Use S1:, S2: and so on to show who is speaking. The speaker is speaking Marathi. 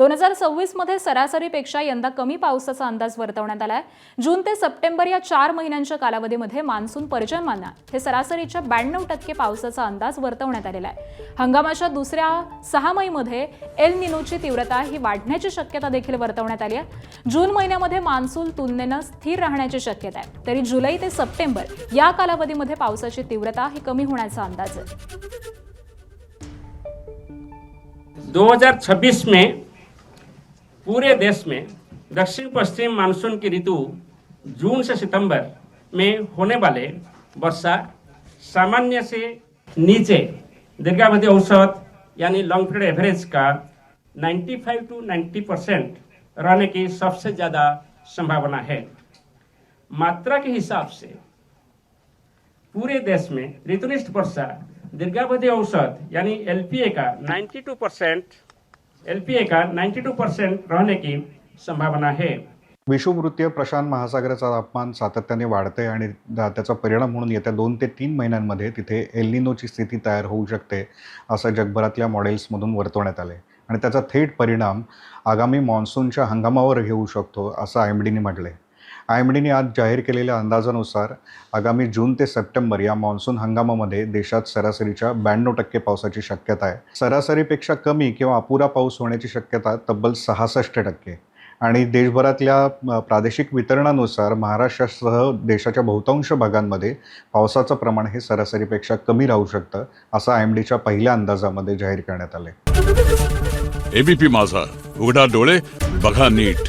S1: 2026 मध्ये सरासरीपेक्षा यंदा कमी पावसाचा अंदाज वर्तवण्यात आलाय। जून ते सप्टेंबर या 4 महिन्यांच्या कालावधीमध्ये मान्सून पर्जन्यमानात हे सरासरीच्या 92% पावसाचा अंदाज वर्तवण्यात आलेला आहे। हंगामाच्या दुसऱ्या 6महिन्यामध्ये एल निनोची तीव्रता ही वाढण्याची शक्यता देखील वर्तवण्यात आली आहे। जून महिन्यामध्ये मान्सून तुलनेने स्थिर राहण्याची शक्यता आहे, तरी जुलै ते सप्टेंबर या कालावधीमध्ये पावसाची तीव्रता ही कमी होण्याचा अंदाज आहे।
S2: 2026 में पूरे देश में दक्षिण पश्चिम मानसून की ऋतु जून से सितंबर में होने वाले वर्षा सामान्य से नीचे दीर्घावधि औसत यानी लॉन्ग पीरियड एवरेज का 95 to 90% रहने की सबसे ज़्यादा संभावना है। मात्रा के हिसाब से पूरे देश में ऋतुनिष्ठ वर्षा दीर्घावधि औसत यानी एलपीए का 92% रहने की संभावना है।
S3: विषुववृत्तीय प्रशांत महासागराचा तापमान सातत्याने वाढते आणि त्याचा परिणाम म्हणून येत्या 2 ते 3 महिन्यांमध्ये तिथे एल निनोची स्थिती तयार होऊ शकते असं जगभरातल्या मॉडेल्समधून वर्तवण्यात आले आणि त्याचा थेट परिणाम आगामी मान्सूनच्या हंगामावर घेऊ शकतो असं IMDने म्हटले। IMDने आज जाहीर केलेल्या अंदाजानुसार आगामी जून ते सप्टेंबर या मान्सून हंगामामध्ये देशात सरासरीच्या 92% पावसाची शक्यता आहे। सरासरीपेक्षा कमी किंवा अपुरा पाऊस होण्याची शक्यता तब्बल 66% आणि देशभरातल्या प्रादेशिक वितरणानुसार महाराष्ट्रासह देशाच्या बहुतांश भागांमध्ये पावसाचं प्रमाण हे सरासरीपेक्षा कमी राहू शकतं असं IMDच्या पहिल्या अंदाजामध्ये जाहीर करण्यात आले।
S4: ABP माझा, उघडा डोळे बघा नीट।